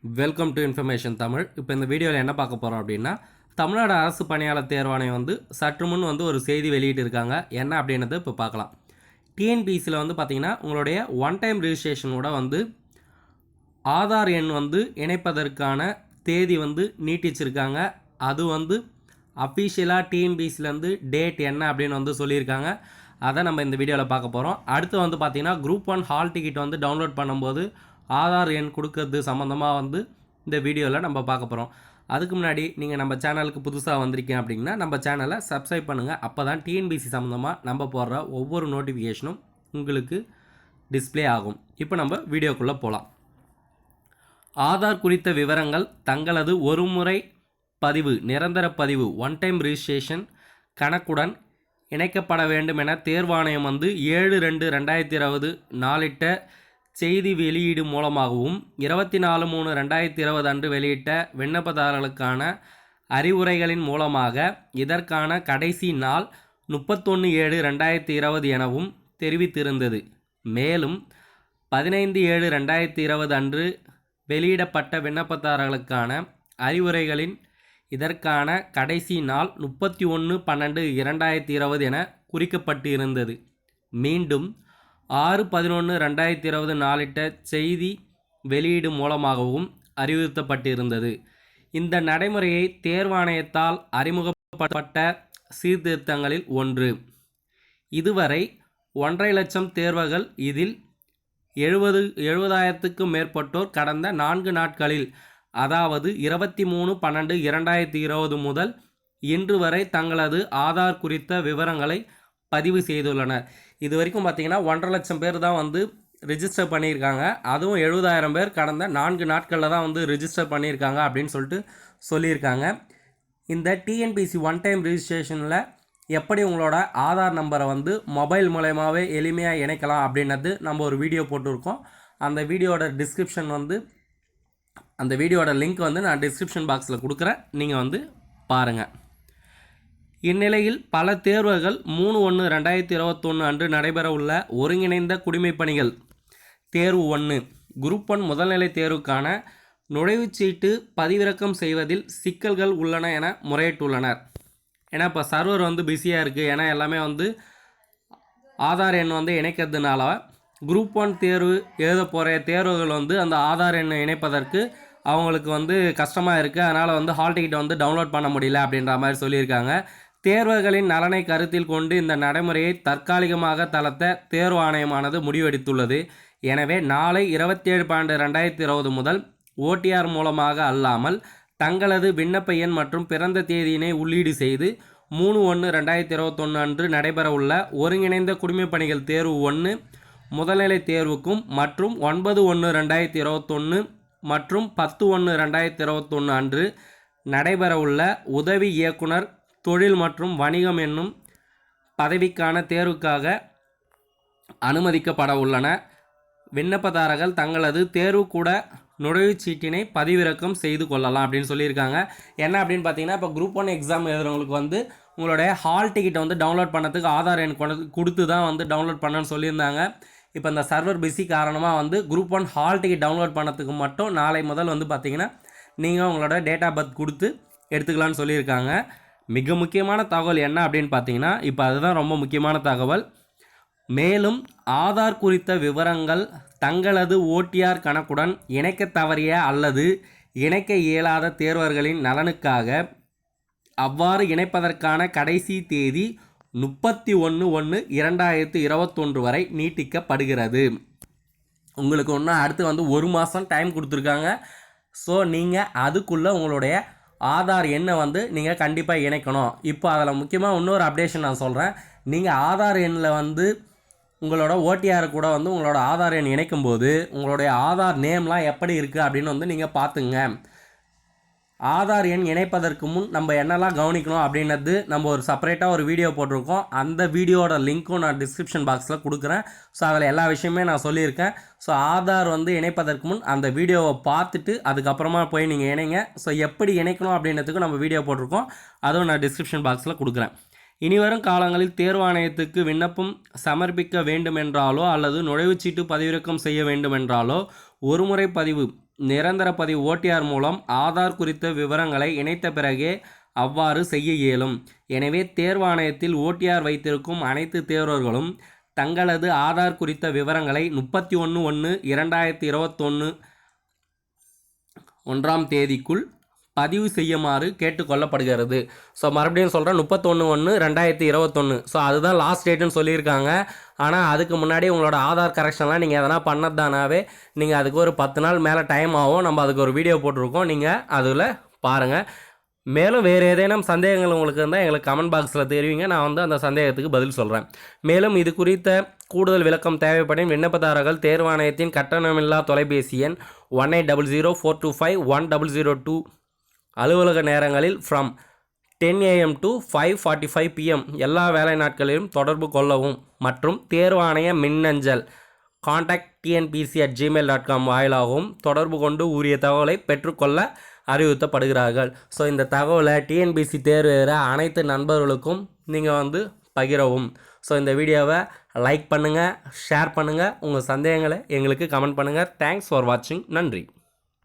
Welcome to information Tamil. இப்போ இந்த வீடியோவில் என்ன பார்க்க போகிறோம் அப்படின்னா, தமிழ்நாடு அரசு பணியாளர் தேர்வாணையம் சற்று முன் ஒரு செய்தி வெளியிட்டிருக்காங்க. என்ன அப்படின்றத இப்போ பார்க்கலாம். டிஎன்பிசியில் பார்த்தீங்கன்னா உங்களுடைய ஒன் டைம் ரிஜிஸ்ட்ரேஷனோட ஆதார் எண் இணைப்பதற்கான தேதி நீட்டிச்சிருக்காங்க. அது அஃபிஷியலாக டிஎன்பிசிலேருந்து டேட் என்ன அப்படின்னு சொல்லியிருக்காங்க. அதை நம்ம இந்த வீடியோவில் பார்க்க போகிறோம். அடுத்து பார்த்தீங்கன்னா குரூப் 1 ஹால் டிக்கெட் டவுன்லோட் பண்ணும்போது ஆதார் எண் கொடுக்கறது சம்மந்தமாக இந்த வீடியோவில் நம்ம பார்க்க போகிறோம். அதுக்கு முன்னாடி நீங்கள் நம்ம சேனலுக்கு புதுசாக வந்திருக்கீங்க அப்படின்னா நம்ம சேனலை சப்ஸ்கிரைப் பண்ணுங்கள். அப்போ தான் டிஎன்பிசி சம்மந்தமாக நம்ம போடுற ஒவ்வொரு நோட்டிஃபிகேஷனும் உங்களுக்கு டிஸ்பிளே ஆகும். இப்போ நம்ம வீடியோக்குள்ளே போகலாம். ஆதார் குறித்த விவரங்கள் தங்களது ஒரு முறை பதிவு நிரந்தர பதிவு ஒன் டைம் ரிஜிஸ்ட்ரேஷன் கணக்குடன் இணைக்கப்பட வேண்டும் என தேர்வாணையம் 7/2/2020 நாளிட்ட செய்தி வெளியீடு மூலமாகவும் 24/3/2020 அன்று வெளியிட்ட விண்ணப்பதாரர்களுக்கான அறிவுரைகளின் மூலமாக இதற்கான கடைசி நாள் 31/7/2020 எனவும் தெரிவித்திருந்தது. மேலும் 15/7/2020 அன்று வெளியிடப்பட்ட விண்ணப்பதாரர்களுக்கான அறிவுரைகளின் இதற்கான கடைசி நாள் 31/12/2020 என குறிக்கப்பட்டிருந்தது. மீண்டும் 6/11/2020 நாளிட்ட செய்தி வெளியீடு மூலமாகவும் அறிவுறுத்தப்பட்டிருந்தது. இந்த நடைமுறையை தேர்வாணையத்தால் அறிமுகப்படுத்தப்பட்ட சீர்திருத்தங்களில் ஒன்று. இதுவரை 1.5 லட்சம் தேர்வர்கள், இதில் 70,000க்கும் மேற்பட்டோர் கடந்த 4 நாட்களில், அதாவது 23/12/2020 முதல் இன்று வரை தங்களது ஆதார் குறித்த விவரங்களை பதிவு செய்துள்ளனர். இது வரைக்கும் பார்த்தீங்கன்னா 1.5 லட்சம் பேர் தான் ரிஜிஸ்டர் பண்ணியிருக்காங்க. அதுவும் 70,000 பேர் கடந்த 4 நாட்களில் தான் ரிஜிஸ்டர் பண்ணியிருக்காங்க அப்படின்னு சொல்லியிருக்காங்க. இந்த டிஎன்பிசி ஒன் டைம் ரிஜிஸ்ட்ரேஷனில் எப்படி உங்களோட ஆதார் நம்பரை மொபைல் மூலயமாவே எளிமையாக இணைக்கலாம் அப்படின்றது நம்ம ஒரு வீடியோ போட்டிருக்கோம். அந்த வீடியோட டிஸ்கிரிப்ஷன் அந்த வீடியோட லிங்க் நான் டிஸ்கிரிப்ஷன் பாக்ஸில் கொடுக்குறேன். நீங்கள் பாருங்கள். இந்நிலையில் பல தேர்வுகள் 3/1/2021 அன்று நடைபெற உள்ள ஒருங்கிணைந்த குடிமைப்பணிகள் தேர்வு 1 குரூப் 1 முதல்நிலை தேர்வுக்கான நுழைவுச்சீட்டு பதிவிறக்கம் செய்வதில் சிக்கல்கள் உள்ளன என முறையிட்டுள்ளனர். ஏன்னா இப்போ சர்வர் பிஸியாக இருக்குது. ஏன்னா எல்லாமே ஆதார் எண் இணைக்கிறதுனால குரூப் 1 தேர்வு எழுத போகிற தேர்வுகள் அந்த ஆதார் எண்ணை இணைப்பதற்கு அவங்களுக்கு கஷ்டமாக இருக்குது. அதனால் ஹால் டிக்கெட் டவுன்லோட் பண்ண முடியல அப்படின்ற மாதிரி சொல்லியிருக்காங்க. தேர்வர்களின் நலனை கருத்தில் கொண்டு இந்த நடைமுறையை தற்காலிகமாக தளர்த்த தேர்வு ஆணையமானது முடிவெடுத்துள்ளது. எனவே நாளை 27/12/2020 முதல் ஓடிஆர் மூலமாக அல்லாமல் தங்களது விண்ணப்ப எண் மற்றும் பிறந்த தேதியினை உள்ளீடு செய்து 3/1/2021 அன்று நடைபெற உள்ள ஒருங்கிணைந்த குடிமைப்பணிகள் தேர்வு 1 முதல்நிலை தேர்வுக்கும் மற்றும் 9/1/2021 மற்றும் 10/1/2021 அன்று நடைபெற உள்ள உதவி இயக்குனர் தொழில் மற்றும் வணிகம் என்னும் பதவிக்கான தேர்வுக்காக அனுமதிக்கப்பட உள்ளன. விண்ணப்பதாரர்கள் தங்களது தேர்வு கூட நுழைவுச்சீட்டினை பதிவிறக்கம் செய்து கொள்ளலாம் அப்படின்னு சொல்லியிருக்காங்க. என்ன அப்படின்னு பார்த்தீங்கன்னா, இப்போ குரூப் 1 எக்ஸாம் எழுதுறவங்களுக்கு உங்களுடைய ஹால் டிக்கெட்டை டவுன்லோட் பண்ணதுக்கு ஆதார் எண் கொடுத்து தான் டவுன்லோட் பண்ணணும்னு சொல்லியிருந்தாங்க. இப்போ இந்த சர்வர் பிஸி காரணமாக குரூப் 1 ஹால் டிக்கெட் டவுன்லோட் பண்ணதுக்கு மட்டும் நாளை முதல் பார்த்தீங்கன்னா நீங்கள் உங்களோட டேட் ஆஃப் பர்த் கொடுத்து எடுத்துக்கலான்னு சொல்லியிருக்காங்க. மிக முக்கியமான தகவல் என்ன அப்படின்னு பார்த்தீங்கன்னா, இப்போ அதுதான் ரொம்ப முக்கியமான தகவல். மேலும் ஆதார் குறித்த விவரங்கள் தங்களது ஓடிஆர் கணக்குடன் இணைக்க தவறிய அல்லது இணைக்க இயலாத தேர்வர்களின் நலனுக்காக அவ்வாறு இணைப்பதற்கான கடைசி தேதி 31/1/2021 வரை நீட்டிக்கப்படுகிறது. உங்களுக்கு அடுத்து 1 மாதம் டைம் கொடுத்துருக்காங்க. ஸோ நீங்கள் அதுக்குள்ளே உங்களுடைய ஆதார் எண்ணை நீங்கள் கண்டிப்பாக இணைக்கணும். இப்போ அதில் முக்கியமாக இன்னொரு அப்டேஷன் நான் சொல்கிறேன். நீங்கள் ஆதார் எண்ணில் உங்களோட ஓடிஆர் கூட உங்களோட ஆதார் எண் இணைக்கும்போது உங்களுடைய ஆதார் நேம்லாம் எப்படி இருக்குது அப்படின்னு நீங்கள் பார்த்துங்க. ஆதார் எண் இணைப்பதற்கு முன் நம்ம என்னெல்லாம் கவனிக்கணும் அப்படின்றது நம்ம ஒரு செப்பரேட்டாக ஒரு வீடியோ போட்டிருக்கோம். அந்த வீடியோட லிங்க்கும் நான் டிஸ்கிரிப்ஷன் பாக்ஸில் கொடுக்குறேன். ஸோ அதில் எல்லா விஷயமே நான் சொல்லியிருக்கேன். ஸோ ஆதார் இணைப்பதற்கு முன் அந்த வீடியோவை பார்த்துட்டு அதுக்கப்புறமா போய் நீங்கள் இணைங்க. ஸோ எப்படி இணைக்கணும் அப்படின்றதுக்கு நம்ம வீடியோ போட்டிருக்கோம். அதுவும் நான் டிஸ்கிரிப்ஷன் பாக்ஸில் கொடுக்குறேன். இனிவரும் காலங்களில் தேர்வாணையத்துக்கு விண்ணப்பம் சமர்ப்பிக்க வேண்டுமென்றாலோ அல்லது நுழைவுச்சீட்டு பதிவிறக்கம் செய்ய வேண்டுமென்றாலோ ஒருமுறை பதிவு நிரந்தர பதிவு ஓடிஆர் மூலம் ஆதார் குறித்த விவரங்களை இணைத்த பிறகே அவ்வாறு செய்ய இயலும். எனவே தேர்வாணையத்தில் ஓடிஆர் வைத்திருக்கும் அனைத்து தேர்வர்களும் தங்களது ஆதார் குறித்த விவரங்களை 31/1/2021 பதிவு செய்யுமாறு கேட்டுக்கொள்ளப்படுகிறது. ஸோ மறுபடியும் சொல்கிறேன், 31/1/2021. ஸோ அதுதான் லாஸ்ட் டேட்டுன்னு சொல்லியிருக்காங்க. ஆனால் அதுக்கு முன்னாடி உங்களோட ஆதார் கரெக்ஷன்லாம் நீங்கள் எதனா பண்ணதானாவே நீங்கள் அதுக்கு ஒரு 10 நாள் மேலே டைம் ஆகும். நம்ம அதுக்கு ஒரு வீடியோ போட்டிருக்கோம், நீங்கள் அதில் பாருங்கள். மேலும் வேறு ஏதேனும் சந்தேகங்கள் உங்களுக்கு இருந்தால் எங்களுக்கு கமெண்ட் பாக்ஸில் தெரிவிங்க, நான் வந்து அந்த சந்தேகத்துக்கு பதில் சொல்கிறேன். மேலும் இது குறித்த கூடுதல் விளக்கம் தேவைப்படும் விண்ணப்பதாரர்கள் தேர்வாணையத்தின் கட்டணமில்லா தொலைபேசி எண் 180042510002 அலுவலக நேரங்களில் ஃப்ரம் 10 AM to 5:45 PM எல்லா வேலை நாட்களிலும் தொடர்பு கொள்ளவும் மற்றும் தேர்வாணைய மின்னஞ்சல் contact@tnpc@gmail.com வாயிலாகவும் தொடர்பு கொண்டு உரிய தகவலை பெற்றுக்கொள்ள அறிவுறுத்தப்படுகிறார்கள். ஸோ இந்த தகவலை டிஎன்பிசி தேர்வு எழுதுகிற அனைத்து நண்பர்களுக்கும் நீங்கள் வந்து பகிரவும். ஸோ இந்த வீடியோவை லைக் பண்ணுங்கள், ஷேர் பண்ணுங்கள், உங்கள் சந்தேகங்களை எங்களுக்கு கமெண்ட் பண்ணுங்கள். தேங்க்ஸ் ஃபார் வாட்சிங். நன்றி.